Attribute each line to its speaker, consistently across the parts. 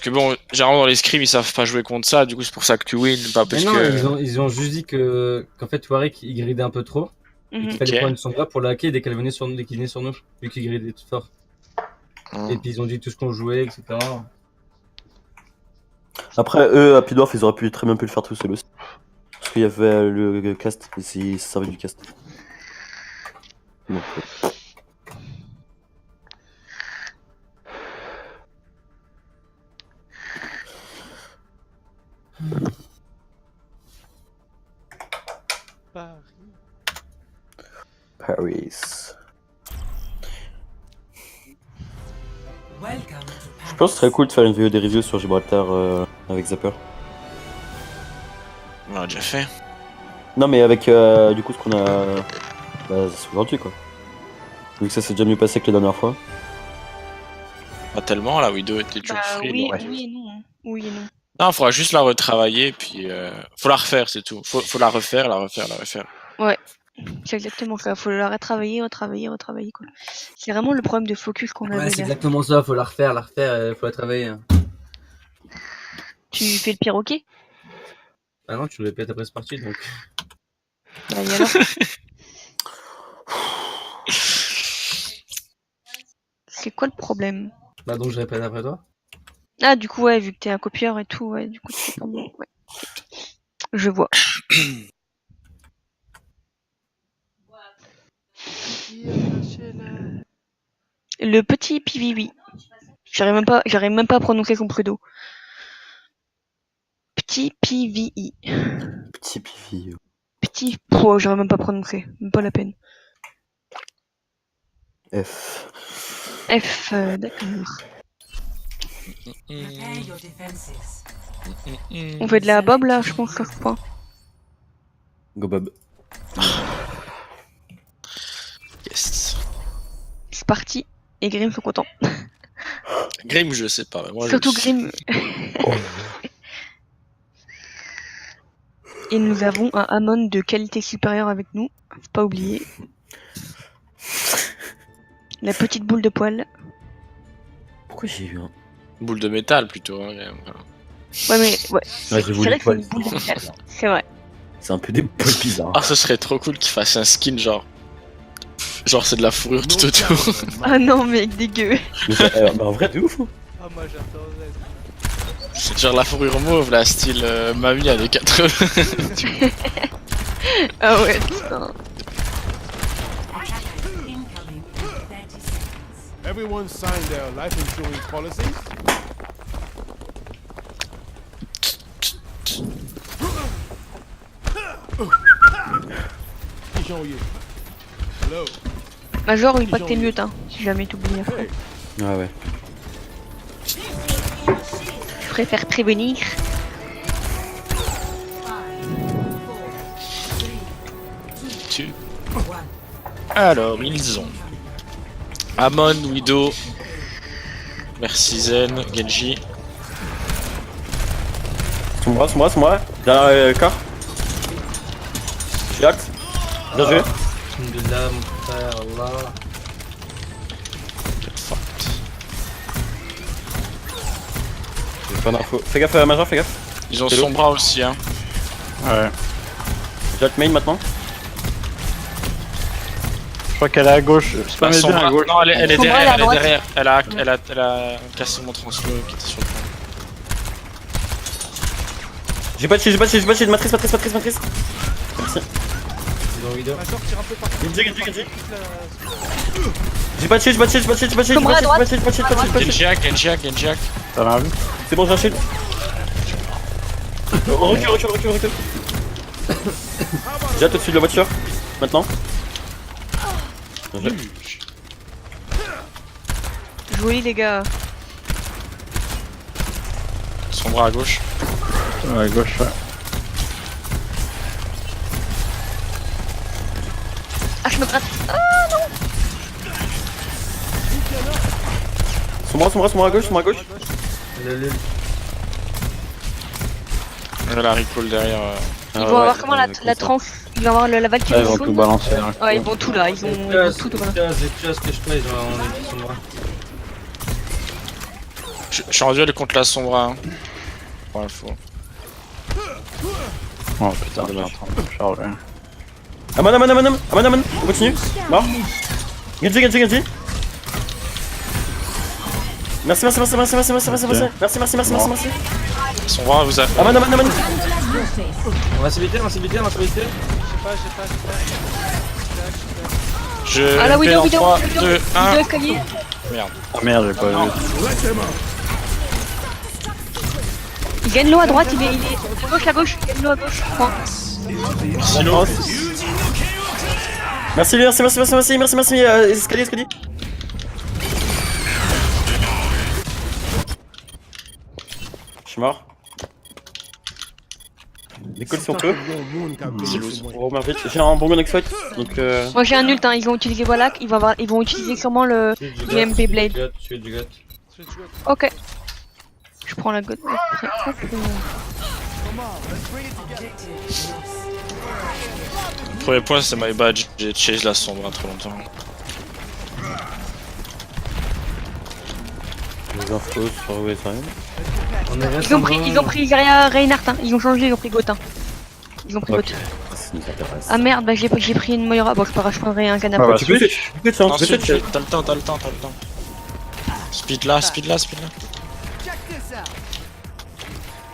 Speaker 1: Parce que bon, généralement dans les scrims ils savent pas jouer contre ça, du coup c'est pour ça que tu win, pas parce
Speaker 2: Mais non,
Speaker 1: que.
Speaker 2: ils ont juste dit qu'en fait Warwick il gridait un peu trop. Et qu'il fallait
Speaker 1: Ok.
Speaker 2: prendre une Sombra pour la hacker dès qu'elle venait sur nous, dès qu'il venait sur nous, vu qu'il gridait tout fort. Et puis ils ont dit tout ce qu'on jouait, etc.
Speaker 3: Après, eux, à Pidorf, ils auraient très bien pu le faire tout seuls aussi. Parce qu'il y avait le cast, et ils se servaient du cast. Donc, Paris. Je pense que ce serait cool de faire une vidéo des reviews sur Gibraltar avec Zapper.
Speaker 1: On l'a déjà fait.
Speaker 3: Non, mais avec du coup ce qu'on a. Bah, c'est aujourd'hui quoi. Vu que ça s'est déjà mieux passé que la dernière fois.
Speaker 1: Pas tellement, la Widow était toujours free.
Speaker 4: Oui,
Speaker 1: donc.
Speaker 4: oui et non. Hein. Oui et non.
Speaker 1: Non, faudra juste la retravailler, puis faut la refaire, c'est tout. Faut la refaire, la refaire.
Speaker 4: Ouais, c'est exactement ça. Faut la retravailler quoi. C'est vraiment le problème de focus qu'on avait
Speaker 2: Ouais, c'est
Speaker 4: là.
Speaker 2: exactement ça, faut la refaire, faut la travailler.
Speaker 4: Tu fais le perroquet?
Speaker 2: Ah non, tu le répètes après ce parti donc.
Speaker 4: Bah et alors? C'est quoi le problème?
Speaker 2: Bah donc je répète après toi.
Speaker 4: Ah du coup ouais, vu que t'es un copieur et tout, ouais, du coup tu fais comme moi, ouais. Je vois. Le petit PVV. J'arrive même pas à prononcer son pseudo. Petit PVI.
Speaker 3: Petit pivi.
Speaker 4: Petit. Oh, j'arrive même pas à prononcer. Même pas la peine.
Speaker 3: F.
Speaker 4: F, d'accord. On fait de la bob là, je pense, sur ce point.
Speaker 3: Go Bob.
Speaker 1: Yes.
Speaker 4: C'est parti. Et Grim sont contents.
Speaker 1: Grim, je sais pas. Mais moi,
Speaker 4: Surtout Grim. Et nous avons un Amon de qualité supérieure avec nous. Faut pas oublier. La petite boule de poil.
Speaker 3: Pourquoi j'ai eu un.
Speaker 1: Boule de métal plutôt. Hein,
Speaker 4: Ouais, mais ouais.
Speaker 3: Ouais, j'ai
Speaker 4: C'est
Speaker 3: voulu
Speaker 4: vrai que c'est
Speaker 3: poil.
Speaker 4: une boule de métal. C'est vrai.
Speaker 3: C'est un peu des poils bizarres.
Speaker 1: Ah, ce serait trop cool qu'il fasse un skin genre. Genre, c'est de la fourrure tout autour.
Speaker 4: Ah non, mec, dégueu.
Speaker 3: Bah, en vrai, de ouf.
Speaker 5: Ah, moi j'attendais.
Speaker 1: C'est genre la fourrure mauve, là, style mamie années 80.
Speaker 4: Ah ouais, putain.
Speaker 5: Everyone signed their life insurance policies? Hello.
Speaker 4: Major, il bat tes mute, hein, si jamais t'oublies après.
Speaker 3: Ah ouais.
Speaker 4: Je préfère prévenir.
Speaker 1: Alors, ils ont Amon, Widow, merci Zen, Genji.
Speaker 3: Sombra. Derrière le corps. Jax. Bien joué.
Speaker 2: Alhamdulillah, mon frère, Allah.
Speaker 3: J'ai pas d'infos. Fais gaffe, Major, fais gaffe.
Speaker 1: Ils ont
Speaker 3: C'est
Speaker 1: son bras aussi, hein.
Speaker 6: Ouais.
Speaker 3: Jack main maintenant.
Speaker 6: Je crois qu'elle est à gauche. C'est pas
Speaker 1: Bah, son
Speaker 6: bien à
Speaker 1: bras-
Speaker 6: gauche.
Speaker 1: Non, elle est
Speaker 4: Son bras,
Speaker 1: derrière,
Speaker 4: à
Speaker 1: elle est
Speaker 4: droite.
Speaker 1: derrière. Elle a cassé mon transfo qui était sur le point.
Speaker 3: J'ai pas de shield, matrice. Merci.
Speaker 2: Ils ont Widow.
Speaker 5: Major tire un peu partout.
Speaker 3: Genji. J'ai pas de shield,
Speaker 4: Sombra à droite.
Speaker 1: Genjiak.
Speaker 6: T'en as vu?
Speaker 3: C'est bon, j'ai un shield. Recule. Jette au-dessus de la voiture. Maintenant. Bien joué.
Speaker 4: Joli, les gars.
Speaker 1: Son bras à gauche.
Speaker 6: Ouais, à gauche, ouais.
Speaker 4: Ah, je me gratte.
Speaker 3: Sombra à gauche.
Speaker 2: Le-
Speaker 1: Elle a recall derrière.
Speaker 4: Ils vont avoir comment la tranche. Ils vont avoir la balle qui
Speaker 6: Ouais, ils vont
Speaker 4: saute.
Speaker 6: tout balancer. Hein.
Speaker 4: Ouais, ils vont tout là. Ils vont tout balancer.
Speaker 2: Les pièces que je fais, ils ont Sombra.
Speaker 1: Je suis en duel contre la Sombra. Hein. Pour l'info.
Speaker 6: Oh putain, je suis en train de me charger.
Speaker 3: Aman, on continue. Mort. Genji. Merci.
Speaker 1: Sombra vous a fait.
Speaker 3: Aman.
Speaker 2: Invincibilité.
Speaker 1: Je
Speaker 4: Ah la
Speaker 1: fais
Speaker 4: Widow,
Speaker 1: en
Speaker 4: Widow,
Speaker 1: 3,
Speaker 4: Widow,
Speaker 1: 2, 1.
Speaker 4: Widow escalier.
Speaker 1: Merde.
Speaker 6: Ah merde, j'ai pas vu.
Speaker 4: Il gagne l'eau à droite, il est à gauche, il gagne l'eau à gauche. Point.
Speaker 1: Silo.
Speaker 3: Merci. Escalier. Je suis mort. Décolle si on peut. On remet vite. J'ai un bon gun exploit. Donc
Speaker 4: Moi j'ai un ult, hein. Ils vont utiliser Wallach, ils vont utiliser sûrement le MP Blade.
Speaker 2: Je suis du gut.
Speaker 4: Ok. Je prends la gotte. Hop.
Speaker 1: Premier point, c'est my badge. J'ai chase la Sombra trop longtemps.
Speaker 3: les infos sur OSM.
Speaker 4: Ils ont pris Reinhardt, hein. Ils ont changé, ils ont pris Gotin. Ils ont pris
Speaker 3: Ok.
Speaker 4: Gotin.
Speaker 3: Ça nous intéresse.
Speaker 4: Ah merde, bah j'ai pris une Moira. Bon, c'est pas grave, je prendrai un canapé.
Speaker 6: Ah bah,
Speaker 3: Tu peux
Speaker 1: Non, speed, t'as le temps. Speed là.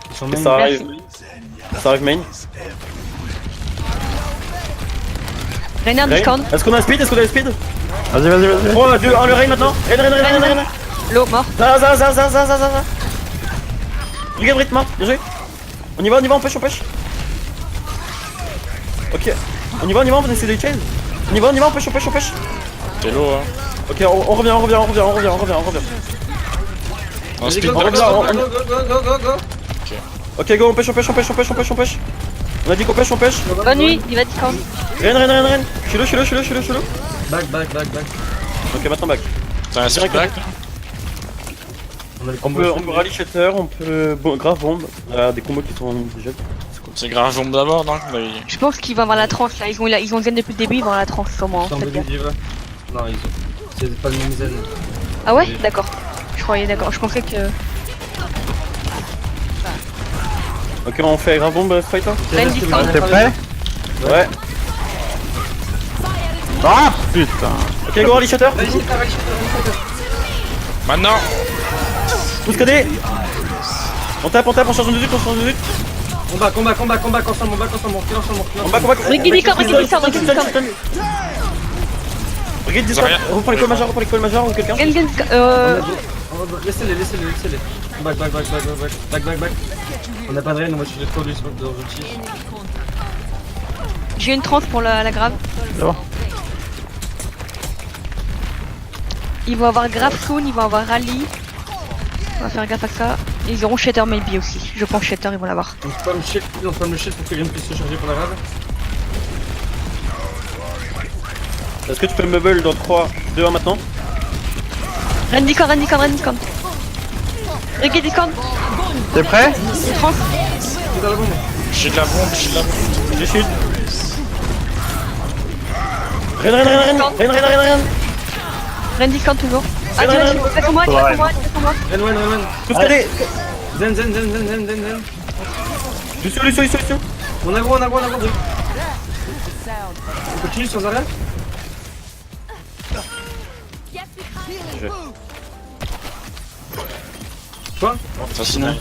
Speaker 2: Ils sont
Speaker 3: Ça arrive. Ça arrive main.
Speaker 4: Reinhardt
Speaker 3: Rain.
Speaker 4: discount.
Speaker 3: Est-ce qu'on a speed?
Speaker 6: Vas-y.
Speaker 3: 3, 2, 1, le rain maintenant. Rain.
Speaker 4: L'eau, mort.
Speaker 3: Ça. Regarde rythme, bien joué. On y va, on pêche. Ok. On y va, on essaie de chase. On y va, on pêche.
Speaker 1: T'es low, hein.
Speaker 3: Ok, on revient.
Speaker 1: Non, speed
Speaker 3: on
Speaker 1: box.
Speaker 3: revient, Ok, go, on pêche. On a dit qu'on pêche.
Speaker 4: Bonne nuit, il va discount.
Speaker 3: Rain. Je suis low.
Speaker 2: Back.
Speaker 3: Ok, maintenant back.
Speaker 1: T'as un speed back.
Speaker 2: On a le
Speaker 3: On
Speaker 2: combo.
Speaker 3: peut rally shatter, on peut grave bombe. Des combos qui sont déjà.
Speaker 1: C'est grave bombe d'abord, non?
Speaker 4: Je pense qu'ils vont avoir la tranche là. Ils ont zen depuis le début, ils vont avoir la tranche sûrement. Hein,
Speaker 2: Sans
Speaker 4: faites
Speaker 2: BD
Speaker 4: gaffe.
Speaker 2: Diva. Non, ils ont. C'est pas le même zen.
Speaker 4: Ah ouais? D'accord. Je croyais, d'accord. Je pensais que.
Speaker 3: Ok, on fait grave bombe fighter.
Speaker 4: Ren discount.
Speaker 6: T'es prêt?
Speaker 3: Ouais.
Speaker 6: Ah putain.
Speaker 3: Ok, go rally shatter.
Speaker 1: Maintenant!
Speaker 3: Tous codés. On tape, on change de lutte.
Speaker 2: Combat ensemble, on recule ensemble.
Speaker 3: On back.
Speaker 4: Regarde discount.
Speaker 3: Regarde discount. On prend l'école majeure ou quelqu'un.
Speaker 4: Ren discount.
Speaker 2: Laissez-les. Back. On a pas de rain, moi je suis trop lui de l'ulti.
Speaker 4: J'ai une tranche pour la grave.
Speaker 6: Bon.
Speaker 4: Ils vont avoir grave soon, ils vont avoir rally. On va faire gaffe à ça. Ils auront Shatter maybe aussi. Je pense Shatter, ils vont l'avoir.
Speaker 2: On spam le shield pour que Ren puisse se charger pour la grave.
Speaker 3: Est-ce que tu peux me bubble dans 3, 2, 1 maintenant?
Speaker 4: Ren discount. Regarde discount.
Speaker 6: T'es prêt?
Speaker 4: Une tranche.
Speaker 2: C'est dans la bombe.
Speaker 1: J'ai de la bombe.
Speaker 3: J'ai shield. Rain.
Speaker 4: Ren discount toujours. Ah,
Speaker 3: Ren,
Speaker 4: tu
Speaker 3: Ren.
Speaker 4: vas sur moi.
Speaker 2: Ren.
Speaker 3: Tous codés.
Speaker 2: Zen.
Speaker 3: Lucio.
Speaker 2: On a gros. On continue sans arrêt. Quoi?
Speaker 1: Fascinant.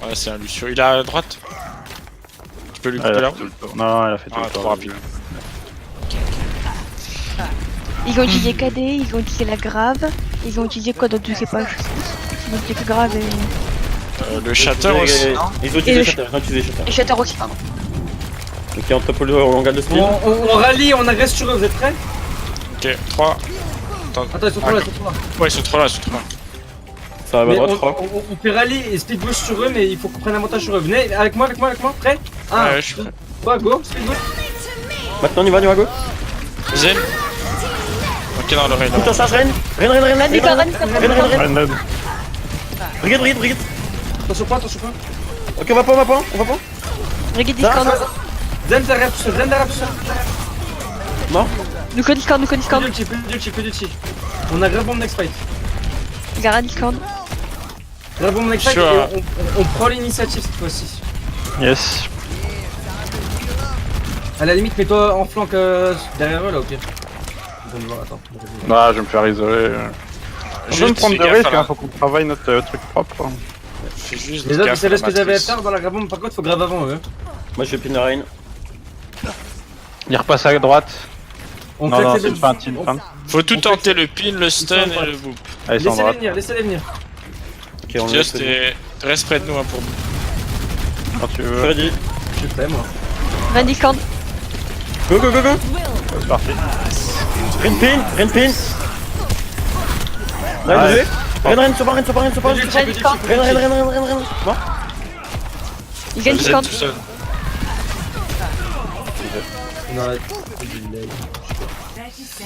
Speaker 1: Ouais, c'est un Lucio. Il est à droite. Tu peux lui couper là?
Speaker 6: Non, il a fait tout
Speaker 1: Ah,
Speaker 6: le
Speaker 1: trop
Speaker 6: temps.
Speaker 1: rapide.
Speaker 4: Ils ont utilisé KD, ils ont utilisé la grave. Ils ont utilisé quoi d'autre? Je sais pas. Ils ont utilisé grave et.
Speaker 1: Le shatter aussi, non?
Speaker 3: Ils ont utilisé shatter.
Speaker 4: Et Shatter aussi, pardon.
Speaker 3: Ok, on top on garde le speed.
Speaker 2: On rallie, on agresse sur eux, vous êtes prêts?
Speaker 1: Ok, 3.
Speaker 2: Attends, ils sont trop là.
Speaker 1: Ouais, ils sont trop là.
Speaker 3: Ça va à
Speaker 2: Mais
Speaker 3: droite, 3.
Speaker 2: on fait rallye et speed boost sur eux, mais il faut qu'on prenne avantage sur eux. Venez, avec moi, prêt?
Speaker 1: Ouais, je suis prêt.
Speaker 2: 3, go, speed boost.
Speaker 3: Maintenant on y va, go.
Speaker 1: Zen. Ok, dans le raid.
Speaker 3: Tout en charge, Rain.
Speaker 4: Ren discount.
Speaker 6: Random.
Speaker 3: Regarde.
Speaker 2: Attention point.
Speaker 3: Ok, on va pas.
Speaker 4: Regarde discount.
Speaker 2: Zen derrière tout seul.
Speaker 3: Non.
Speaker 4: Nuko discount.
Speaker 2: Plus d'ulti. On a grave bombe next fight.
Speaker 4: Gara discount.
Speaker 2: Grave mon attaque et
Speaker 1: Sure.
Speaker 2: on prend l'initiative cette fois-ci.
Speaker 6: Yes.
Speaker 2: À la limite, mets-toi en flanc derrière eux là, au pire. Ils vont me voir, attends.
Speaker 6: Ah, je vais me faire isoler. On
Speaker 1: Juste
Speaker 6: peut me prendre
Speaker 1: fais
Speaker 6: des
Speaker 1: gaffe
Speaker 6: risques,
Speaker 1: à la-
Speaker 6: hein, faut qu'on travaille notre truc propre.
Speaker 1: Fais juste
Speaker 2: Les autres, vous
Speaker 1: gaffe
Speaker 2: savez
Speaker 1: à
Speaker 2: ce
Speaker 1: la
Speaker 2: que j'avais à
Speaker 1: matrice.
Speaker 2: faire dans la grave bombe, par contre, faut grave avant eux.
Speaker 3: Moi je vais pin Rain.
Speaker 6: Il repasse à droite.
Speaker 2: On
Speaker 6: Non,
Speaker 2: claque
Speaker 6: non,
Speaker 2: les
Speaker 6: c'est
Speaker 2: deux-
Speaker 6: une feinte, c'est une
Speaker 2: on-
Speaker 6: feinte.
Speaker 1: Faut tout
Speaker 2: On
Speaker 1: tenter, le pin, le stun
Speaker 2: sont
Speaker 1: et
Speaker 2: pas-
Speaker 1: le boop.
Speaker 6: Ah, ils sont à
Speaker 2: Laissez-les
Speaker 6: droite.
Speaker 2: venir, laissez-les venir.
Speaker 3: Ok, on le
Speaker 1: Just
Speaker 3: laisse.
Speaker 1: reste près de nous hein, pour
Speaker 6: Quand tu
Speaker 3: Je suis
Speaker 6: veux.
Speaker 3: ready.
Speaker 2: Je suis prêt, moi.
Speaker 4: Van Discord.
Speaker 3: Go go go go.
Speaker 6: C'est parti.
Speaker 3: Rin pin, Rin pin.
Speaker 6: Ouais.
Speaker 3: Ren, sur pas, Ren, sur pas, Ren, sur pas.
Speaker 4: Van Discord.
Speaker 3: Ren. Bon.
Speaker 4: Ils viennent
Speaker 1: Vous êtes
Speaker 4: Discord.
Speaker 1: tout seul.
Speaker 2: On arrête.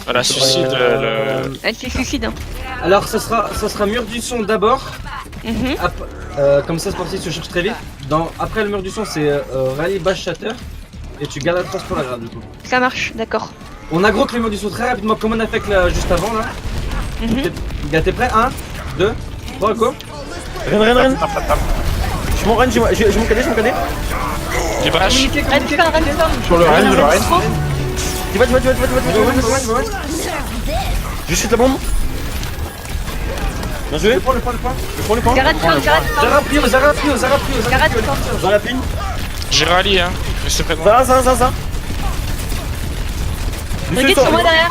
Speaker 1: Voilà, suicide le...
Speaker 4: Elle se suicide. Hein.
Speaker 2: Alors, ça sera mur du son d'abord.
Speaker 4: Mhm.
Speaker 2: Comme ça, Sportif se cherche très vite. Après le mur du son, c'est rallye bash shatter. Et tu gardes la trace pour la grave du coup.
Speaker 4: Ça marche, d'accord.
Speaker 2: On aggro que le mur du son très rapidement, comme on a fait que là, juste avant là.
Speaker 4: Mhm.
Speaker 2: Gars, t'es prêt? 1, 2, 3, go.
Speaker 3: Ren. Je m'en Ren, j'ai mon cadet,
Speaker 1: Du bash.
Speaker 4: Van Discord, Van Discord.
Speaker 6: Sur le Rennes, le Rennes.
Speaker 3: Tu vas.
Speaker 2: Go, one.
Speaker 3: Je chute la bombe. Bien joué.
Speaker 2: Je prends le point.
Speaker 3: Je prends les points.
Speaker 4: Garde Discord, garde Discord.
Speaker 2: Zara Prio.
Speaker 4: Garde Discord.
Speaker 3: Dans la pin.
Speaker 1: J'ai rallye, hein. Restez près de moi.
Speaker 3: Ça.
Speaker 4: Brigitte sur moi derrière.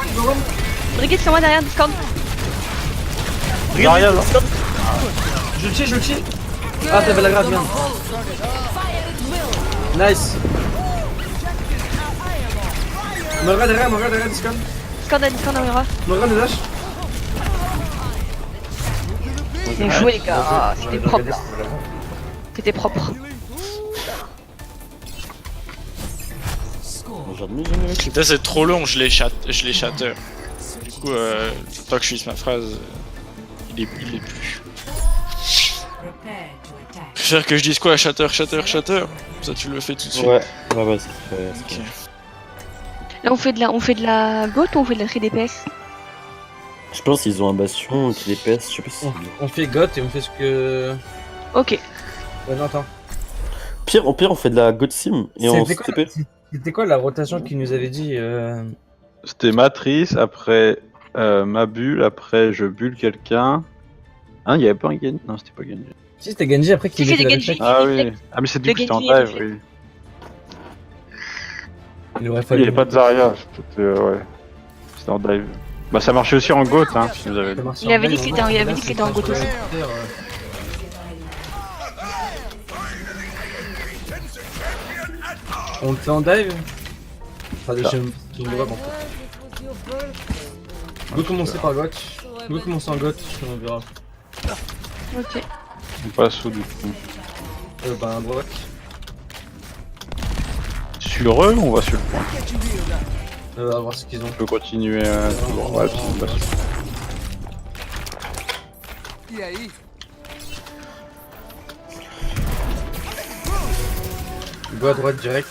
Speaker 4: Brigitte sur moi derrière, Discord.
Speaker 3: Regarde.
Speaker 2: Je le tue. Ah, t'avais la grave, bien. Nice. Me regarde derrière, Discord.
Speaker 4: Discord, Discord, on verra.
Speaker 2: Me regarde dash.
Speaker 4: Bien joué, les gars. Ah, c'était propre. C'était propre.
Speaker 3: Jamais.
Speaker 1: Putain, c'est trop long, je les shatter. Du coup, tant que je finisse ma phrase, il est plus. Je préfère que je dise quoi? Shatter. Ça, tu le fais tout de suite.
Speaker 3: Ouais, ça fait.
Speaker 1: Ok.
Speaker 4: Là, on fait de la goat ou on fait de la tri DPS?
Speaker 3: Je pense qu'ils ont un bastion qui les pèse, je sais pas si.
Speaker 2: On fait got et on fait ce que.
Speaker 4: Ok.
Speaker 2: Ouais, non, attends.
Speaker 3: Au pire, on fait de la God Sim et on se TP.
Speaker 2: C'était quoi la rotation qu'il nous avait dit
Speaker 6: C'était Matrice, après ma bulle, après je bulle quelqu'un. Hein, il y avait pas un Genji? Non, c'était pas Genji.
Speaker 2: Si, c'était Genji après qu'il
Speaker 4: Si,
Speaker 2: était
Speaker 4: c'était
Speaker 2: avec
Speaker 4: Genji.
Speaker 2: Jack.
Speaker 6: Ah oui. Ah, mais c'est du
Speaker 4: Le
Speaker 6: coup, c'était en
Speaker 4: Genji est
Speaker 6: dive, oui.
Speaker 2: Il aurait
Speaker 6: Il
Speaker 2: fallu.
Speaker 6: y avait pas de Zarya, c'était ouais. C'était en dive. Bah, ça marchait aussi en GOAT, hein, si vous avez dit.
Speaker 4: Il avait dit que c'était en goat aussi.
Speaker 2: On le fait en dive. Enfin, je me vois en fait. Go commencer par got. Go commencer en got, on verra.
Speaker 4: Ok.
Speaker 6: On passe où du coup?
Speaker 2: Bah, un droit.
Speaker 6: Sur eux ou on va sur le point?
Speaker 2: On va voir ce qu'ils ont.
Speaker 6: On peut continuer toujours. Ouais, puis on passe.
Speaker 2: Go à droite direct.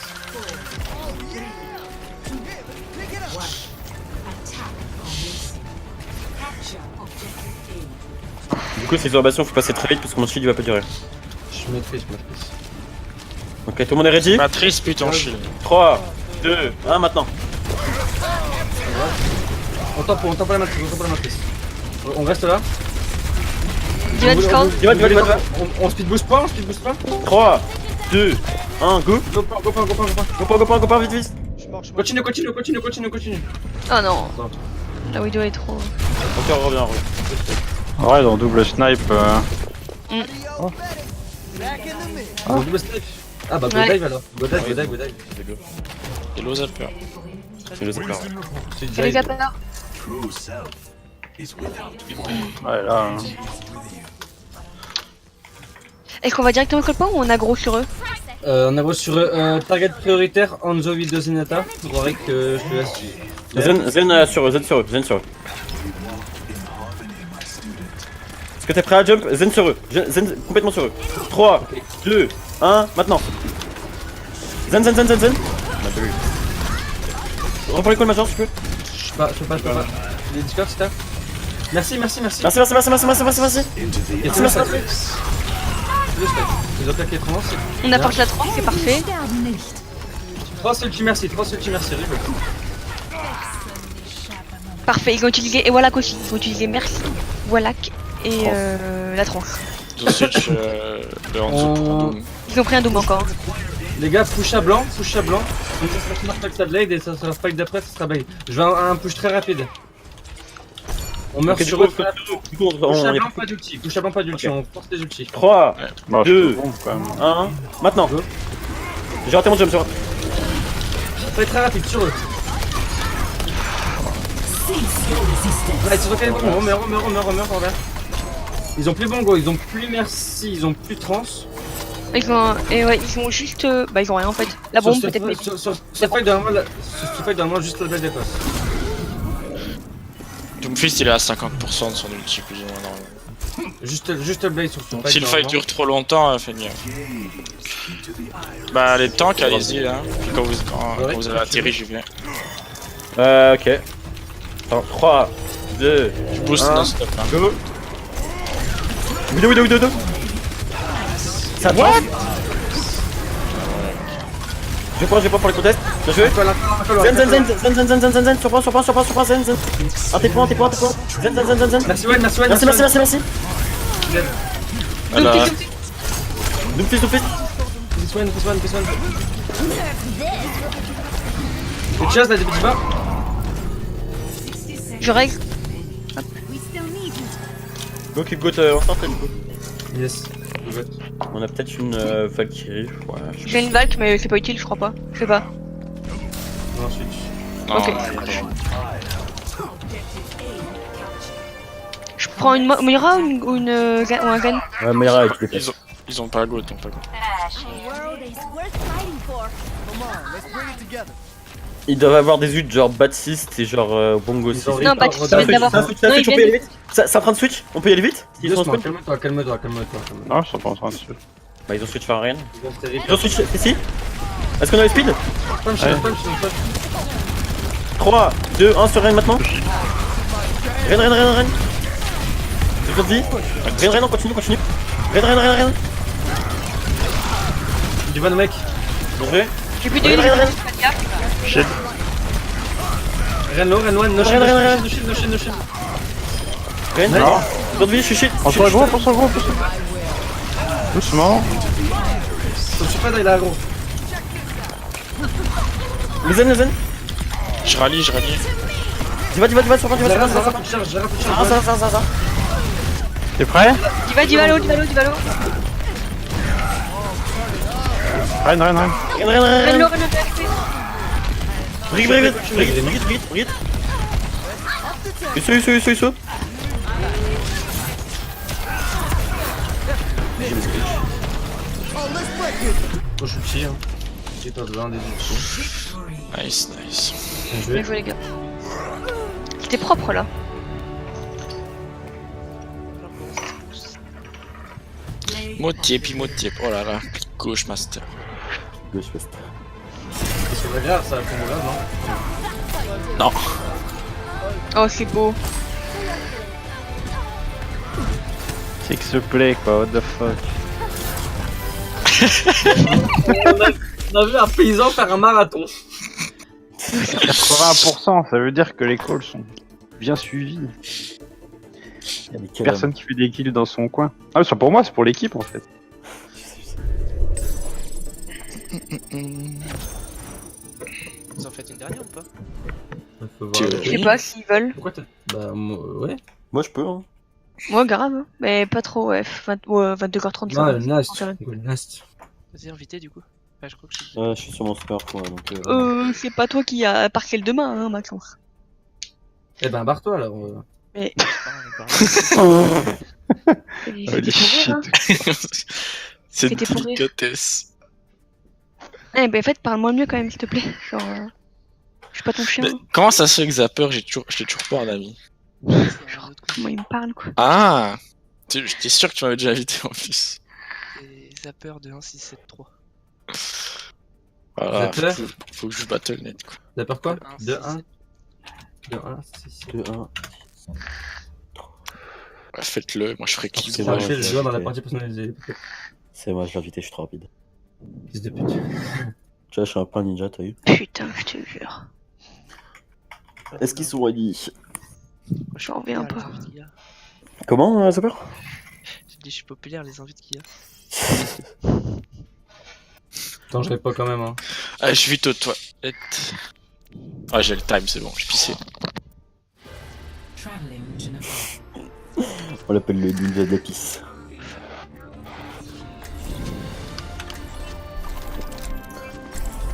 Speaker 3: Du coup, ces bastion, faut passer très vite parce que mon shield il va pas durer.
Speaker 2: Je maîtrise.
Speaker 3: Ok, tout le monde est ready?
Speaker 1: Matrice, putain, shield.
Speaker 3: 3, 2, 1, maintenant.
Speaker 2: On tape la matrice, On reste là.
Speaker 4: Dis-moi Discord.
Speaker 3: Dis-moi.
Speaker 2: On speed boost pas.
Speaker 3: 3, 2, 1, go.
Speaker 2: Go pas.
Speaker 3: Go pas, vite.
Speaker 2: Continue.
Speaker 4: Oh non. La Widow est trop.
Speaker 3: Encore, reviens.
Speaker 6: Ouais, dans double snipe.
Speaker 2: Double snipe. Ah bah go
Speaker 4: Ouais.
Speaker 2: dive alors. Go dive.
Speaker 1: Et l'eau zapper.
Speaker 3: Je les ai peur.
Speaker 4: C'est les appels.
Speaker 6: Ouais, là. Hein.
Speaker 4: Est-ce qu'on va directement au colpin ou on aggro sur eux?
Speaker 2: On a reçu target prioritaire Hanzo Widow Zenata. Vous verrez que je te laisse.
Speaker 3: Zen sur eux. Est-ce que t'es prêt à jump? Zen sur eux. Zen complètement sur eux. 3, 2, 1, maintenant. Zen. Reprends les calls major si tu peux.
Speaker 2: Je peux pas. Les Discord, c'est là. Merci.
Speaker 3: Merci.
Speaker 2: Merci. 2 stacks. Ils ont claqué trans.
Speaker 4: On apporte la 3, c'est parfait.
Speaker 2: 3 c'est ulti merci, 3 c'est ulti merci, rigole.
Speaker 4: Parfait, ils ont utilisé. Et voilà aussi. Ils ont utilisé merci, Wallach et la tranche.
Speaker 1: Ils ont switch le Hanzo pour un Doom.
Speaker 4: Ils ont pris un Doom encore.
Speaker 2: Les gars, push à blanc, push à blanc. Donc ça sera smart ça blade et ça sera fight d'après, ça sera bait. Je veux un push très rapide. On meurt
Speaker 3: Ok,
Speaker 2: sur
Speaker 3: du
Speaker 2: eux.
Speaker 3: coup, du coup,
Speaker 2: Push à
Speaker 3: on est
Speaker 2: blanc, pas d'ulti. Push à blanc, pas d'ulti.
Speaker 3: Ok.
Speaker 2: On force les ultis.
Speaker 3: 3,
Speaker 6: Bon, je
Speaker 3: 2,
Speaker 6: suis bon, quand même.
Speaker 3: 1, maintenant.
Speaker 2: Go.
Speaker 3: J'ai raté mon jump, j'ai raté.
Speaker 2: Ça va être très rapide sur eux. Ouais, ils sont quand même bons. Remeurs. Ils ont plus bongo, ils ont plus merci, ils ont plus trans.
Speaker 4: Ils ont. Et ouais, ils ont juste. Bah, ils ont rien en fait. La bombe peut-être. Mais...
Speaker 2: Sur ce fight, normalement, juste le blade dépasse.
Speaker 1: Doomfist il est à 50% de son ulti plus ou moins normalement.
Speaker 2: Juste le blade sur ce
Speaker 1: Donc
Speaker 2: fight.
Speaker 1: si le fight dure trop longtemps, faites gaffe. Bah les tanks, allez-y là. Puis quand vous avez atterri, j'y viens.
Speaker 3: Ok. Attends, 3, 2,
Speaker 1: Je boost non-stop hein.
Speaker 3: go. Vidéo. Ça what? Je prends pour les contests. Bien joué. Zen. Surprends, zen. Un tes points. Zen.
Speaker 2: Merci, Wen, merci.
Speaker 3: Merci.
Speaker 1: Voilà.
Speaker 3: Doomfist.
Speaker 2: This one. Le chase, la début du bas.
Speaker 4: Je règle.
Speaker 3: Go kick goat en start.
Speaker 2: Yes.
Speaker 3: On a peut-être une Valkyrie, je crois.
Speaker 4: J'ai une Valk, mais c'est pas utile, je crois pas. Je sais pas.
Speaker 2: Non, switch.
Speaker 1: Non,
Speaker 4: Ok. Je prends une Moira ou un Gun.
Speaker 3: Ouais, Moira avec les pièces.
Speaker 1: ils ont pas go,
Speaker 3: Ils doivent avoir des ults genre Baptiste et genre Bongo 6.
Speaker 4: Non, Baptiste,
Speaker 3: Ça
Speaker 4: il vient d'avoir.
Speaker 3: switch, on peut y aller vite. Ça est en train de switch, on peut y aller vite. Ils sont en sprint.
Speaker 2: Calme-toi.
Speaker 6: Non, je suis pas en train de suivre.
Speaker 3: Bah ils ont switch vers rien.
Speaker 2: Ils vont se terrifier.
Speaker 3: Ils ont switch ici. Est-ce qu'on a le speed?
Speaker 2: Punch.
Speaker 3: 3, 2, 1 sur Ren maintenant. Ren. J'ai plus de vie. Ren, on continue. Ren.
Speaker 2: Du bon mec.
Speaker 3: Bien joué.
Speaker 4: J'ai plus de heal,
Speaker 3: Ren.
Speaker 4: faites gaffe.
Speaker 2: Ren low, no shield.
Speaker 3: Ren,
Speaker 2: Ouais.
Speaker 3: plus de vie, je suis shit.
Speaker 6: On se gros. Doucement.
Speaker 2: Je suis pas dans la gros.
Speaker 3: Les zen.
Speaker 1: Je rallie.
Speaker 3: Tu vas, sur ça.
Speaker 6: T'es prêt?
Speaker 4: Divalo.
Speaker 6: Ren.
Speaker 4: Renlo.
Speaker 3: Brigade. Isso.
Speaker 2: Je suis petit, hein. J'ai pas besoin des outils.
Speaker 1: Nice.
Speaker 4: Bien joué les gars. C'était propre là.
Speaker 1: Motiep. Oh là là. Clic gauche master.
Speaker 2: C'est pas grave, ça va prendre là, non?
Speaker 1: Non.
Speaker 4: Oh, c'est beau.
Speaker 6: C'est que se plaît quoi, what the fuck.
Speaker 2: On a vu un paysan faire un marathon.
Speaker 6: 80%, ça veut dire que les calls sont bien suivis. Personne qui fait des kills dans son coin. Ah, c'est pour moi, c'est pour l'équipe en fait.
Speaker 5: Vous en faites une dernière ou pas?
Speaker 4: Je sais pas s'ils veulent.
Speaker 2: Pourquoi t'as. Bah, ouais.
Speaker 3: Moi je peux hein.
Speaker 4: Moi, grave. Hein. Mais pas trop, ouais. 22h35.
Speaker 2: Non, Nast.
Speaker 5: Vas-y, invité du coup. Ouais, je crois que je suis.
Speaker 3: Je suis sur mon sport quoi donc.
Speaker 4: C'est pas toi qui a partiel demain, hein, Maxence.
Speaker 2: Eh ben, barre-toi alors.
Speaker 4: Mais.
Speaker 1: Holy
Speaker 4: C'était pour rire, hein.
Speaker 1: C'est
Speaker 4: C'était
Speaker 1: une
Speaker 4: pour rire.
Speaker 1: délicatesse.
Speaker 4: Eh ben, en fait, parle-moi mieux quand même, s'il te plaît. Genre. Je suis pas ton chien.
Speaker 1: Mais comment ça se fait que Zapper, je l'ai toujours pas en ami?
Speaker 4: Genre, comment il me parle, quoi.
Speaker 1: Ah! J'étais sûr que tu m'avais déjà invité en plus.
Speaker 5: C'est Zapper de 1673.
Speaker 1: Voilà,
Speaker 2: Zapper
Speaker 1: faut que je battle net quoi.
Speaker 2: T'as peur quoi?
Speaker 5: 1,
Speaker 2: 2, 1. 2, 1, 6.
Speaker 3: 2, 1.
Speaker 1: Ouais, faites-le, moi je ferai
Speaker 3: C'est
Speaker 1: qui
Speaker 3: vrai.
Speaker 2: Je vais le jouer dans la partie personnalisée.
Speaker 3: C'est moi, je l'ai invité, je suis trop rapide.
Speaker 2: Fils de pute.
Speaker 3: Tu vois, je suis un peu un ninja, t'as vu?
Speaker 4: Putain, je te jure.
Speaker 3: Est-ce qu'ils sont ready?
Speaker 4: J'en reviens
Speaker 5: Populaire,
Speaker 4: pas.
Speaker 5: les invites qu'il y a.
Speaker 3: Comment, Zapper?
Speaker 5: J'ai dit, je suis populaire, les invites qu'il y a.
Speaker 2: Attends, je l'ai pas quand même, hein.
Speaker 1: Ah, je suis vite aux toilettes. Ah, j'ai le time, c'est bon, j'ai pissé.
Speaker 3: On l'appelle le ninja de la pisse.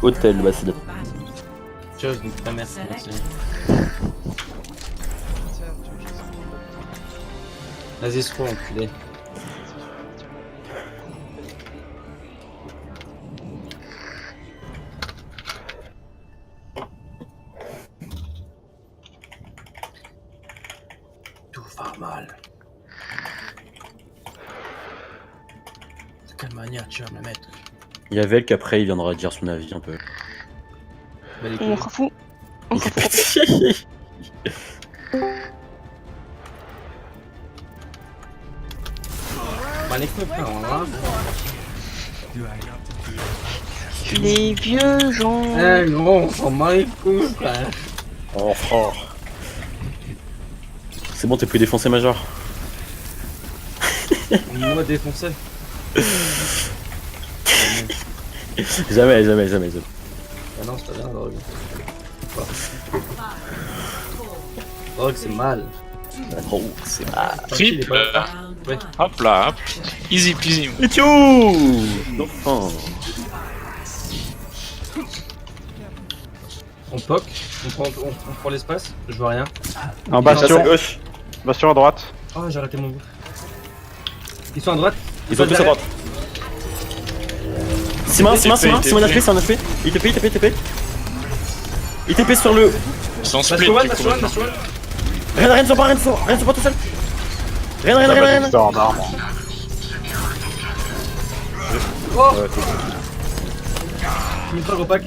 Speaker 3: Hôtel, bah c'est de...
Speaker 2: Chose, donc ta mère, c'est merci. Vas-y, se trouve, enculé. Tout va mal. De quelle manière tu vas me la mettre?
Speaker 3: Il y a Vel qu'après il viendra dire son avis un peu.
Speaker 2: Bah, les
Speaker 4: On
Speaker 2: couilles.
Speaker 4: s'en fout. On s'en fout.
Speaker 2: Bah, les couilles, frère, hein.
Speaker 4: Les vieux gens.
Speaker 2: Eh, gros, on s'en bat les couilles, frère.
Speaker 3: Oh frère. C'est bon, t'es plus défoncé Major.
Speaker 2: Moi défoncé.
Speaker 3: Jamais, jamais, jamais, jamais.
Speaker 2: Ah non, c'est pas bien, drogue. Drogue, c'est mal.
Speaker 3: Oh, c'est mal.
Speaker 1: Triple.
Speaker 2: Ouais.
Speaker 1: Hop là, hop. Easy peasy.
Speaker 3: Et tchou. Enfin.
Speaker 2: On poke, on prend l'espace, je vois rien.
Speaker 6: Un
Speaker 3: Passe à
Speaker 6: bastion.
Speaker 3: gauche.
Speaker 6: Bastion à droite.
Speaker 2: Oh, j'ai raté mon bout. Ils sont à droite.
Speaker 3: Ils sont tous à droite. Simon HP, c'est un HP. Il TP. Il TP sur le...
Speaker 1: Ils sont split.
Speaker 2: Bastion 1,
Speaker 1: du coup,
Speaker 2: Bastion 1,
Speaker 1: maintenant.
Speaker 2: Bastion 1.
Speaker 3: Rien ne sont pas tout seul. Rien.
Speaker 6: C'est en arme.
Speaker 2: Oh, une fois le repack.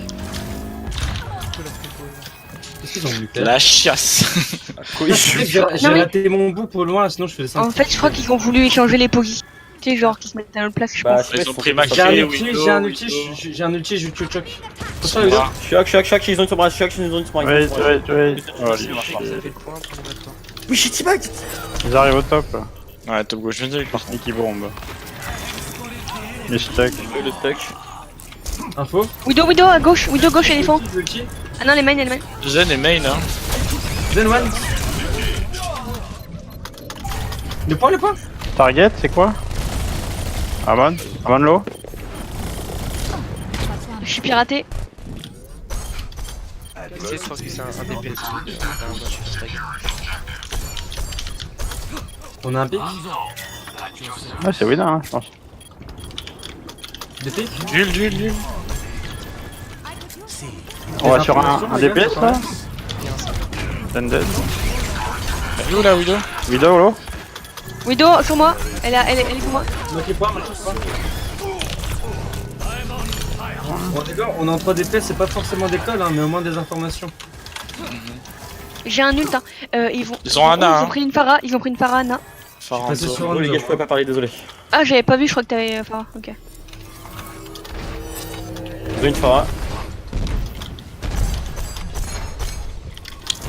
Speaker 2: Qu'est-ce qu'ils ont voulu faire?
Speaker 1: La chiasse.
Speaker 2: J'ai
Speaker 4: Non, mais-
Speaker 2: raté mon bout pour loin, sinon je fais des 5.
Speaker 4: En fait, je crois qu'ils ont voulu échanger les positions. Tu sais, genre, qu'ils se mettent à notre place, je
Speaker 3: Bah,
Speaker 4: pense.
Speaker 3: je sais
Speaker 1: Ils
Speaker 3: pas,
Speaker 1: ont
Speaker 3: faut
Speaker 1: pris
Speaker 3: que
Speaker 1: Mac.
Speaker 3: ça
Speaker 2: J'ai un
Speaker 3: fasse-
Speaker 1: Windows,
Speaker 2: ulti, j'ai un ulti, je choc. Attention, les
Speaker 1: Ah,
Speaker 2: gars.
Speaker 3: Choc, ils ont une sombrage, ils ont une sombrage.
Speaker 6: Wait.
Speaker 5: Vous avez fait le point, prenez votre temps.
Speaker 3: Oui, shit, T-Bag.
Speaker 6: Ils arrivent au top.
Speaker 1: ouais, top gauche, je viens de dire.
Speaker 6: Sneaky bomb. Les stuck.
Speaker 3: Le stuck.
Speaker 2: Info.
Speaker 4: Widow à gauche, Widow gauche éléphant.
Speaker 2: Ulti.
Speaker 4: Ah non, les mains, les mains.
Speaker 1: Zen et main, hein.
Speaker 2: Zen one. Le point.
Speaker 6: Target, c'est quoi? Amon low.
Speaker 4: Je suis piraté.
Speaker 5: C'est je pense que c'est un DPS. Moi, je suis strike.
Speaker 2: On a un pic.
Speaker 6: Ouais, c'est winner, hein, je pense.
Speaker 2: Des pics.
Speaker 1: Nul.
Speaker 6: On va sur un DPS là. Dead.
Speaker 1: Elle est où la Widow?
Speaker 6: Widow low.
Speaker 4: Widow sur moi. Elle est pour moi.
Speaker 2: Moitié point, moitié point. Bon, les gars, on est en 3 DPS, c'est pas forcément d'école, hein, mais au moins des informations.
Speaker 4: J'ai un ult. Hein.
Speaker 1: Ils ont Ana,
Speaker 4: Ils
Speaker 1: hein.
Speaker 4: ont pris une Pharah. Ils ont pris une Pharah, Ana.
Speaker 2: Passé
Speaker 1: Faranzo.
Speaker 2: sur
Speaker 3: Oh, les gars, je pouvais pas parler, désolé.
Speaker 4: Ah, j'avais pas vu, je crois que t'avais Pharah. Ok.
Speaker 3: Ils ont une Farah.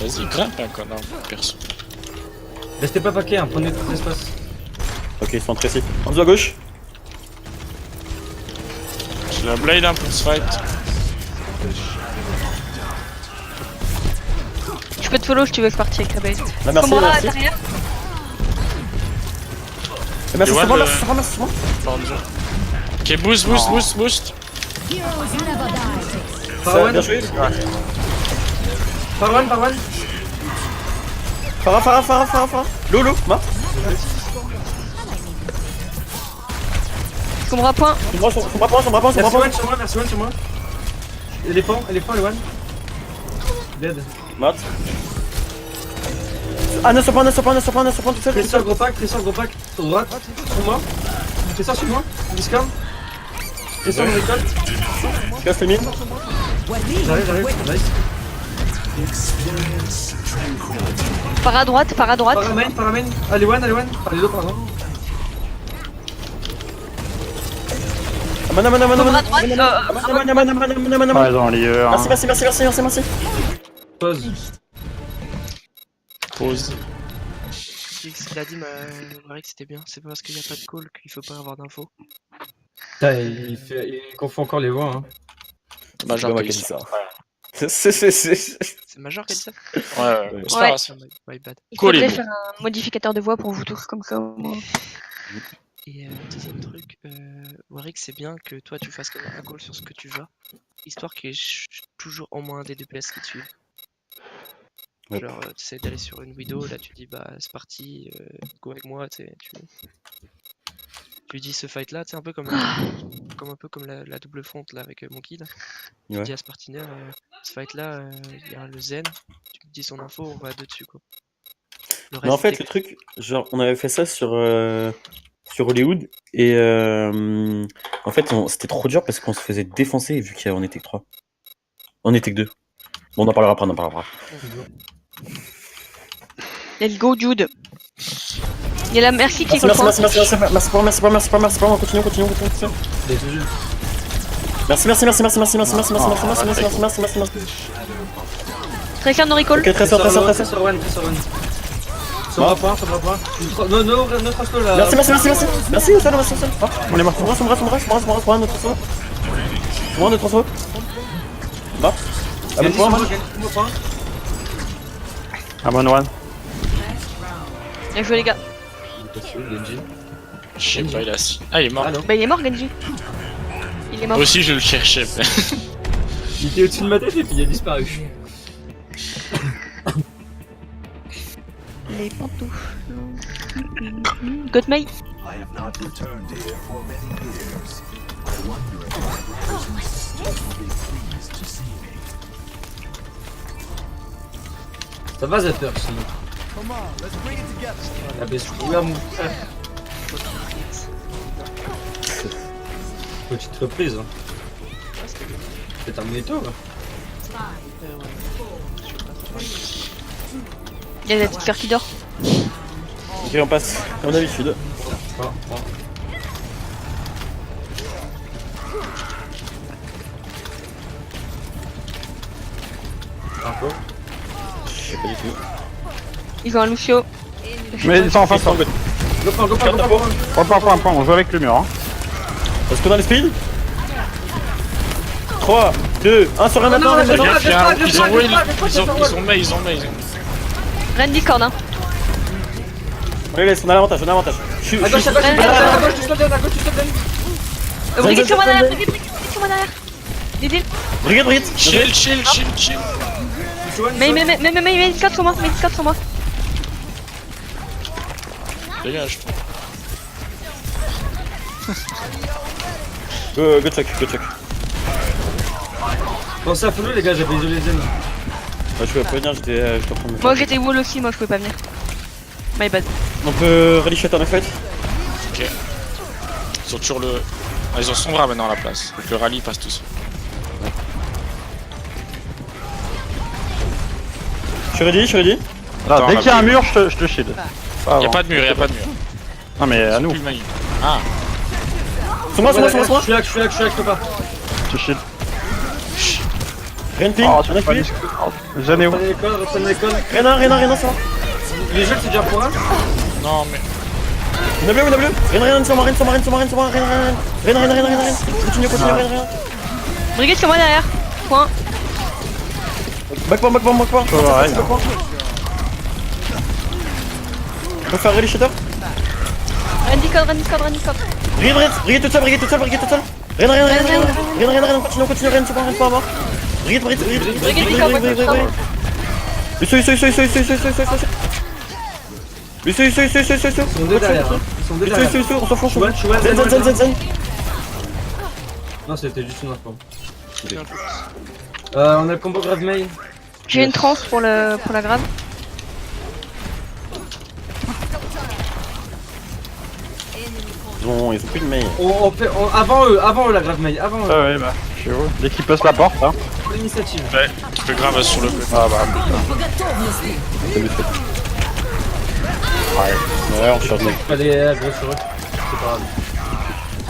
Speaker 1: Vas-y, grimpe un connard, perso.
Speaker 2: Restez pas paquet, hein, prenez tout l'espace.
Speaker 3: Ok, ils sont entrés ici. En dessous à gauche.
Speaker 1: J'ai la blade hein, pour ce fight.
Speaker 4: Je peux te follow si tu veux que je partie avec la base.
Speaker 3: Ah, merci,
Speaker 4: Komora à
Speaker 3: merci.
Speaker 4: l'arrière.
Speaker 3: Merci,
Speaker 1: Yoann,
Speaker 3: c'est moi,
Speaker 1: le-
Speaker 3: merci, c'est moi.
Speaker 1: Faranzo. Ok, boost.
Speaker 2: Farwan,
Speaker 3: Bien joué.
Speaker 2: Farwan.
Speaker 3: Farah. Lolo, mort.
Speaker 4: Komora point.
Speaker 3: Sur moi,
Speaker 2: Merci one sur moi. Éléphant, les one. Dead.
Speaker 3: Mort. Ah, ne sois pas tout seul.
Speaker 2: Tressor gros pack, sur droite, sur moi. Tressor sur moi, discard. Tressor dans l'école.
Speaker 3: Je casse les mines.
Speaker 2: J'arrive, nice.
Speaker 4: Pharah à droite.
Speaker 2: Paramain. Allez one. Allez deux, pardon.
Speaker 3: Mana, mana, mana,
Speaker 4: Cobra
Speaker 3: mana.
Speaker 4: à droite,
Speaker 3: Mana, mana, mana, mana, mana,
Speaker 6: Ah,
Speaker 3: mana.
Speaker 6: ils ont lieu. Hein.
Speaker 3: Merci, merci, merci, merci, merci, merci.
Speaker 2: Pause.
Speaker 1: Pause.
Speaker 5: Il a dit, Warwick c'était bien. C'est pas parce qu'il n'y a pas de call qu'il faut pas avoir d'infos.
Speaker 2: Putain, il confond encore les voix. Hein.
Speaker 1: Major
Speaker 3: Moi
Speaker 1: qui
Speaker 3: qui
Speaker 1: dit
Speaker 3: dit
Speaker 1: ça.
Speaker 3: ça.
Speaker 5: C'est Major qui a dit ça?
Speaker 1: Ouais, c'est
Speaker 4: Ouais.
Speaker 1: pas grave.
Speaker 5: My bad.
Speaker 4: Il
Speaker 1: Cool,
Speaker 4: faudrait
Speaker 1: les
Speaker 4: faire un modificateur de voix pour vous tous comme ça. Au moins.
Speaker 5: Et deuxième truc, Warwick, c'est bien que toi tu fasses comme un call sur ce que tu vas, histoire qu'il y ait toujours au moins des DPS qui te suivent.
Speaker 3: Ouais.
Speaker 5: Genre, tu essaies d'aller sur une widow, là tu dis bah c'est parti, go avec moi, tu sais, tu lui dis ce fight là, tu sais, un peu comme, la double front là avec Monkey là. Tu
Speaker 3: Ouais.
Speaker 5: dis à ce partner, ce fight là, il y a le Zen, tu me dis son info, on va deux dessus quoi. Le
Speaker 3: Mais en
Speaker 5: reste,
Speaker 3: fait,
Speaker 5: t'es-
Speaker 3: le truc, genre, on avait fait ça sur Hollywood et en fait, c'était trop dur parce qu'on se faisait défoncer vu qu'on était que 3. On était que 2. Bon, on en parlera après, on en parlera après.
Speaker 4: Let's go, Jude. Il y a la merci qui est
Speaker 3: Merci, merci,
Speaker 4: contre.
Speaker 3: merci, merci, merci, merci, merci, merci, continue.
Speaker 2: Les deux jeux.
Speaker 3: Merci, merci, merci, merci, merci, merci, merci, merci, merci, merci, merci, merci, merci.
Speaker 4: Très clair, no recall.
Speaker 3: Ok, très fort, très fort, très fort.
Speaker 2: Sur one. Sur un point. Notre assaut là.
Speaker 3: Merci, merci, merci, merci. Merci, salut, merci, salut. On est mort. Sombra, notre assaut. Sombra, notre assaut. Bah. Ah, même point, man.
Speaker 6: I'm on one.
Speaker 4: Bien joué, les gars.
Speaker 1: Je sais pas, il a. Ah, il est mort.
Speaker 2: Ah non.
Speaker 4: Bah, il est mort, Genji. Il est mort.
Speaker 1: Moi aussi, je le cherchais.
Speaker 2: Il était au-dessus de ma tête et puis il a disparu.
Speaker 4: Les pantoufles. Godmay.
Speaker 2: Ça va, Zapper, sinon. La baisse. Oui, à mon frère. Petite reprise. Hein. C'est terminé tôt, là.
Speaker 4: Il y a la petite fleur qui dort.
Speaker 3: Ok, on passe, comme d'habitude.
Speaker 2: Encore.
Speaker 3: Je sais pas du tout.
Speaker 4: Ils ont un Lucio.
Speaker 6: Mais ils sont en face.
Speaker 2: Go point.
Speaker 6: Point. On joue avec le mur. Hein.
Speaker 3: Est-ce qu'on a les speed 3, 2, 1 sur un maintenant.
Speaker 1: Ils ont Mei.
Speaker 4: Rien de Discord, hein.
Speaker 3: Allez, laisse, on a l'avantage, Je suis.
Speaker 2: À gauche, tu slowdown.
Speaker 4: Brigade sur moi derrière, brigade sur moi derrière. Dédile.
Speaker 3: Brigade.
Speaker 1: Chill.
Speaker 4: Mais Discord sur moi,
Speaker 1: Dégage.
Speaker 3: Go check.
Speaker 2: Pensez à follow, les gars, j'avais isolé Zen.
Speaker 3: Je pouvais pas venir, j'étais en train de me.
Speaker 4: Moi j'étais wall aussi, moi je pouvais pas venir. My bad.
Speaker 3: On peut rally shot en fight.
Speaker 1: Ok. Ils sont toujours le. Ah, ils ont Sombra maintenant à la place. Donc le rallye passe tous.
Speaker 3: Je suis ready.
Speaker 6: Là,
Speaker 1: Attends,
Speaker 6: dès
Speaker 1: on
Speaker 6: qu'il y a
Speaker 1: va
Speaker 6: un mur, je te shield.
Speaker 1: Y'a pas de mur.
Speaker 6: Non, mais à nous.
Speaker 1: Plus le magie. Ah,
Speaker 3: Sur moi.
Speaker 2: Je suis là, je peux pas.
Speaker 6: Je te shield.
Speaker 3: Rien de ping,
Speaker 6: Oh,
Speaker 3: rien de ping.
Speaker 6: J'en ai où?
Speaker 2: Reprenez les codes.
Speaker 3: Rien, ça va.
Speaker 2: Les jeux, c'est déjà pour un.
Speaker 1: non, mais.
Speaker 3: On a bleu. Rien sur moi. Rien. Continue, rien.
Speaker 4: Brigade sur moi derrière. Point.
Speaker 3: Back point.
Speaker 6: Ouais.
Speaker 3: On peut faire rally shotter.
Speaker 4: Rien de Discord.
Speaker 3: Brigade toute seule. Rien. Continue, rien sur moi, rien pas à mort. Brigade. Lucio.
Speaker 2: Ils sont deux derrière.
Speaker 3: Lucio, on s'en fout.
Speaker 2: Chouan,
Speaker 3: Zen.
Speaker 2: Non, c'était juste une info. On a le combo grave mail.
Speaker 4: J'ai une trans pour la grave.
Speaker 3: Ils ont plus de mail.
Speaker 2: Avant eux, la grave mail. Avant eux.
Speaker 6: Ah ouais, bah, je suis où? Dès qu'il passe la porte, hein.
Speaker 2: L'initiative.
Speaker 1: Ouais, tu peux grave sur le côté.
Speaker 6: Ah bah,
Speaker 3: Ouais, on cherche.
Speaker 2: Fallait aggro sur eux. C'est pas grave.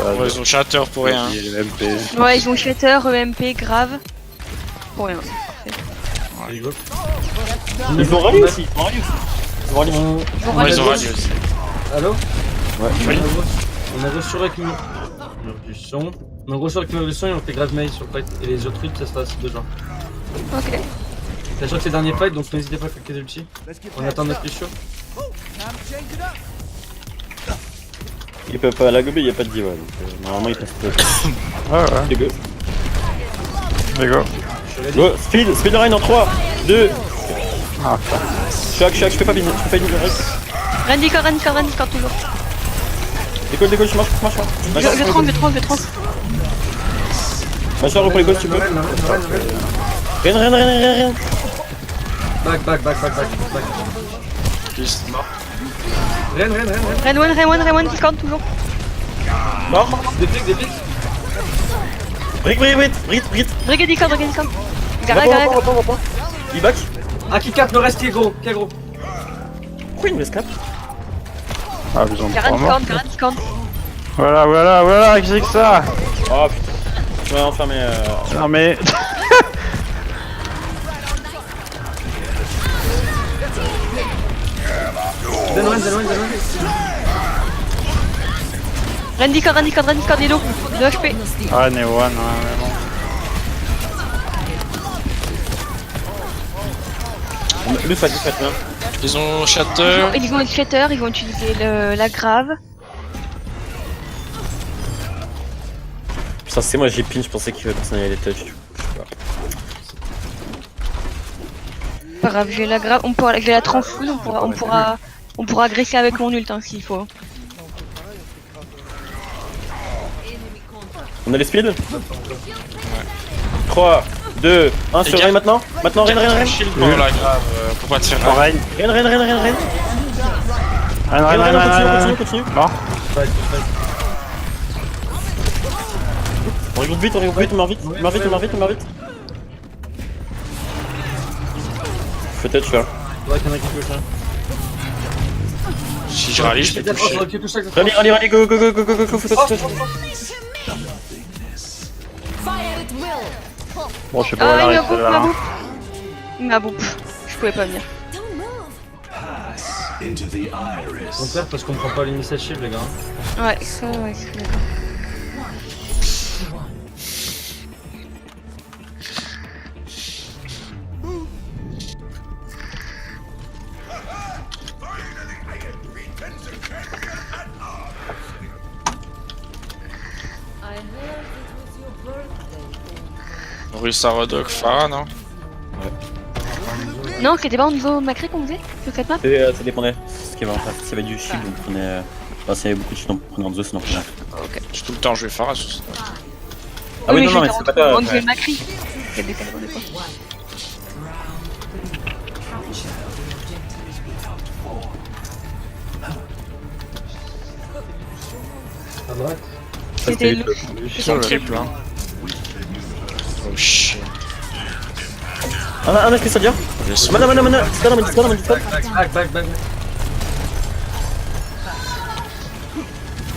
Speaker 1: Ouais, ils ont Shatter pour rien.
Speaker 6: Il y a le MP.
Speaker 4: Ouais, ils ont Shatter, EMP, grave. Pour rien.
Speaker 2: Allez, go.
Speaker 3: Ils ont rallye aussi. Ils ont rallye aussi. Ils ont rallye.
Speaker 2: On-
Speaker 1: Ouais, ils ont rallye aussi.
Speaker 2: Allô?
Speaker 3: Ouais.
Speaker 2: On a reçu avec du son. On a reçu avec du son et on fait grave mail sur le fight. Et les autres trucs, ça se passe 2 jours.
Speaker 4: Ok.
Speaker 2: Sachant que c'est le dernier fight, donc n'hésitez pas à cliquer des ulti. On attend notre plus chaud.
Speaker 3: Ils peuvent pas la gober, il y a pas de diva. Donc normalement ils passent peu.
Speaker 6: Ouais, ouais.
Speaker 3: Les go.
Speaker 6: Les go.
Speaker 3: Go, speed line en 3, 2.
Speaker 6: Ah,
Speaker 3: Chaque, je fais pas bine, reste.
Speaker 4: Randy toujours.
Speaker 3: Décolle, je marche.
Speaker 4: Je tranque.
Speaker 3: Machin, repris les gosses, tu peux. Rien.
Speaker 2: Back.
Speaker 1: Juste.
Speaker 2: Ren.
Speaker 4: Ren qui score toujours.
Speaker 3: Mort.
Speaker 2: Des pics.
Speaker 3: Brit.
Speaker 4: Brigadier score. Garde.
Speaker 3: Il back.
Speaker 2: Ah, qui cap, le reste qui est gros.
Speaker 3: Pourquoi il me laisse cap?
Speaker 6: ah, ils ont
Speaker 4: Garde
Speaker 6: 3 morts.
Speaker 4: qui score.
Speaker 6: Voilà, qui c'est que ça?
Speaker 3: Oh putain. Tu m'as enfermé.
Speaker 6: Non mais.
Speaker 2: Ren.
Speaker 4: Randy score, il est low. 2 HP.
Speaker 6: Ah, Neo One, mais bon.
Speaker 3: Le fat, là.
Speaker 1: Ils ont Shatter.
Speaker 4: Ils vont Shatter, ils vont utiliser la grave.
Speaker 3: Putain, c'est moi, j'ai pin, je pensais que personne allait les touch. Je sais pas.
Speaker 4: Pas grave, j'ai la grave. J'ai la transfoule, on pourra agresser avec mon ult hein, s'il faut.
Speaker 3: On a les speed? 3, 2, 1 sur
Speaker 1: gars.
Speaker 3: Ren maintenant. Maintenant, Ren.
Speaker 1: Shield pour la grave, pour pas tirer.
Speaker 6: Pareil.
Speaker 3: Ren. Continue.
Speaker 6: Mort.
Speaker 3: On regroupe vite, on meurt vite. Peut-être là.
Speaker 2: Ouais, qu'il y en a qui touchent.
Speaker 1: Si je rallye, je peux toucher.
Speaker 3: Rallye, go, faut touch.
Speaker 6: Bon, je sais pas où
Speaker 4: Ah,
Speaker 6: elle
Speaker 4: il
Speaker 6: arrive celle-là. Hein.
Speaker 4: m'a boop. Je pouvais pas venir.
Speaker 2: On perd parce qu'on prend pas l'initiative, les gars.
Speaker 4: Ouais, ça, ouais, c'est d'accord.
Speaker 1: Russe Arodok, Farah, non?
Speaker 4: Non, c'était pas au niveau macré qu'on faisait sur cette map?
Speaker 3: Ça dépendait. Ce qui va en faire. S'il y avait du shield, on prenait. Enfin, s'il y avait beaucoup de shield, on prenait en 2, sinon on prenait.
Speaker 1: Tout le temps, je vais Farah sur ce.
Speaker 3: Ah oui, non, mais c'est pas ta.
Speaker 4: On faisait macré. J'ai décalé des fois.
Speaker 2: À droite.
Speaker 4: C'était le.
Speaker 1: Sur le triple, hein. Oh shit.
Speaker 3: Un que ça dire. Mana. Discord.
Speaker 2: Back.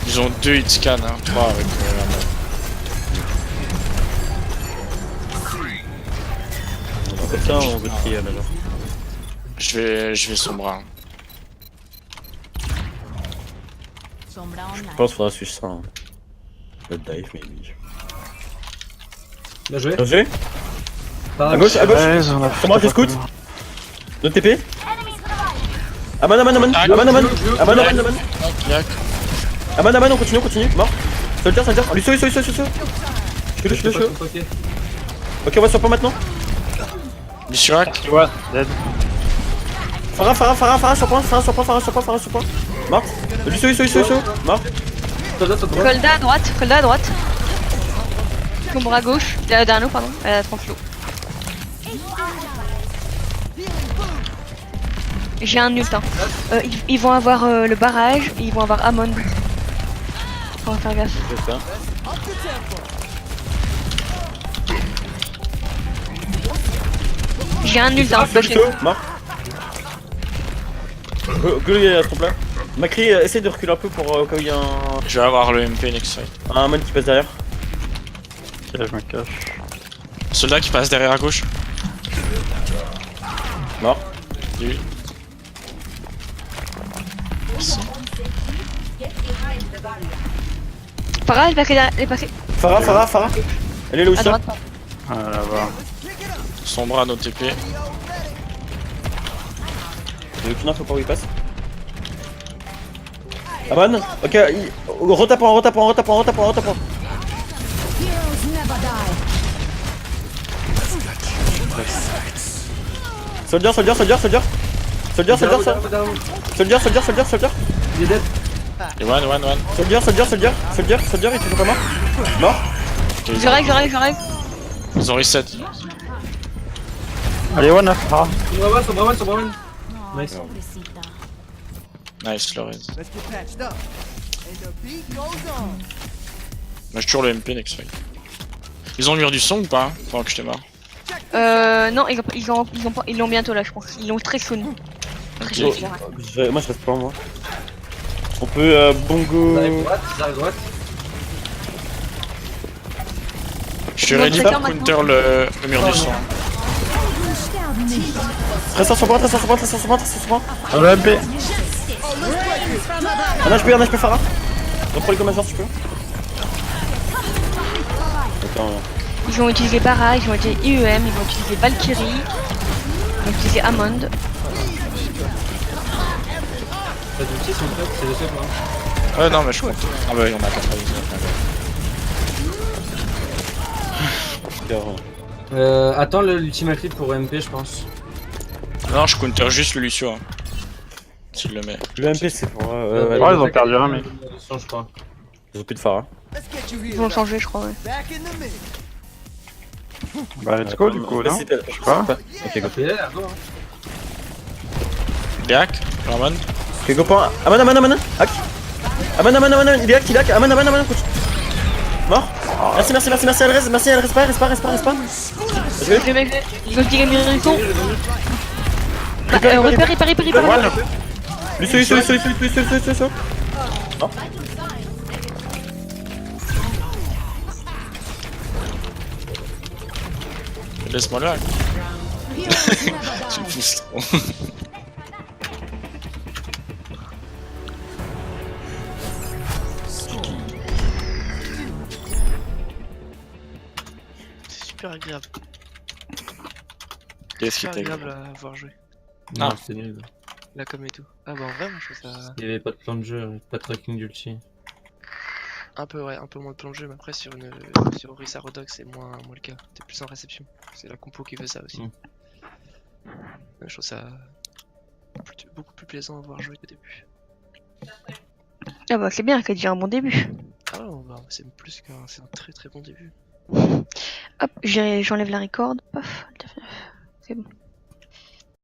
Speaker 1: Ils ont 2 hitscan, hein, 3 avec la mode.
Speaker 3: Comme ça, on veut trier maintenant.
Speaker 1: Je vais sombrer. Hein.
Speaker 3: Je pense qu'il faudra suivre ça. Hein. Le dive, maybe.
Speaker 2: Bien joué.
Speaker 3: Bien joué.
Speaker 2: Par
Speaker 3: À gauche.
Speaker 6: Ouais, ils ont
Speaker 3: Sur moi, je scout. Notre TP. Aman. Aman, on continue. Mort. Soldier. Lui, sur. Je suis chaud. Ok, on va sur point maintenant.
Speaker 1: Missurak.
Speaker 6: Tu vois, dead.
Speaker 3: Farah sur point. Mort. Lui, sur. Mort.
Speaker 4: Colda à droite. Sombre à gauche. Derrière pardon. Translo. J'ai un ult. Hein. Ils vont avoir le barrage et ils vont avoir Amon. On va faire gaffe.
Speaker 3: C'est ça.
Speaker 4: J'ai un ult. Hein,
Speaker 3: Mort. Go, il y a la trompe là. Macri, essaye de reculer un peu pour quand il y a
Speaker 1: Je vais avoir le MP next fight.
Speaker 3: un man qui passe derrière.
Speaker 6: Ok, je me cache.
Speaker 1: Soldat qui passe derrière à gauche.
Speaker 3: Mort.
Speaker 1: Lui. Merci.
Speaker 4: Farah, elle est passée
Speaker 3: Farah. Elle est là
Speaker 4: à
Speaker 3: aussi.
Speaker 4: droite.
Speaker 6: Ah, là-bas.
Speaker 1: Son bras nos TP.
Speaker 3: J'ai aucune info pour où il passe. Aman, ok, retapant. Soldier.
Speaker 2: Down. Il est dead.
Speaker 1: Et one.
Speaker 3: Soldier, il est toujours pas mort. Mort.
Speaker 1: Ok,
Speaker 4: Je règle.
Speaker 1: ils ont reset.
Speaker 6: Allez, one à Farah.
Speaker 2: Son bras one. Nice.
Speaker 1: Nice, Lorez. Moi j'ai toujours le MP next fight. Ils ont le mur du son ou pas pendant que j'étais mort?
Speaker 4: Non, ils l'ont bientôt là, je pense. Ils l'ont très soon. Très soon, je dirais.
Speaker 3: Moi je reste pas moi. On peut bongo.
Speaker 2: Ils arrivent droite.
Speaker 1: Je suis
Speaker 4: Ils ont
Speaker 1: ready
Speaker 4: le
Speaker 1: pour
Speaker 4: traiteur
Speaker 1: counter le mur du son.
Speaker 3: Reste sur point.
Speaker 6: Oh, le MP.
Speaker 3: Un HP Farah. Reprends les commages si tu peux. Attends.
Speaker 4: Ils ont utilisé Bara, ils ont utilisé IEM, ils ont utilisé Valkyrie, ils ont utilisé Hammond.
Speaker 2: T'as du petit, son prêt, c'est le seul, hein.
Speaker 1: Ouais, non, mais je compte. Ah bah, il y en a 90.
Speaker 2: Attends l'ultime crit pour MP, je pense.
Speaker 1: Non, je counter juste le Lucio. Hein. S'il le met.
Speaker 3: Le MP c'est pour.
Speaker 6: Ouais, ils ont perdu un, mais.
Speaker 2: Je crois.
Speaker 3: Ils ont plus de Farah.
Speaker 4: Ils vont le changer, je crois, ouais.
Speaker 6: Bah, let's go, du coup, non?
Speaker 3: Je sais
Speaker 6: pas.
Speaker 3: Ok, go.
Speaker 2: Il est là, go.
Speaker 1: Diac, Ramon.
Speaker 3: Ok, go point. Aman. Hack. Aman, il est hack. Aman, coach. Mort. Merci, elle reste pas.
Speaker 4: Le mec, ils ont utilisé le son. Repère.
Speaker 3: One. Lucio. Mort.
Speaker 1: Laisse-moi là. Tu me pousses trop.
Speaker 5: C'est super agréable.
Speaker 1: Qu'est-ce qui
Speaker 5: Super
Speaker 1: t'est
Speaker 5: agréable à voir jouer.
Speaker 2: Non,
Speaker 1: Ah.
Speaker 2: c'est nul.
Speaker 5: Là comme et tout. Ah bah en vrai, moi je trouve ça
Speaker 2: Il y avait pas de plan de jeu, pas de tracking d'ulti.
Speaker 5: un peu moins de plan de jeu, mais après sur Orisa Rodox c'est moins le cas. T'es plus en réception. C'est la compo qui fait ça aussi. Je trouve ça beaucoup plus plaisant à voir jouer qu'au début.
Speaker 4: Ah bah c'est bien, c'est déjà un bon début.
Speaker 5: Ah ouais, bah, c'est c'est un très très bon début.
Speaker 4: Hop, j'enlève la record. Paf, c'est bon.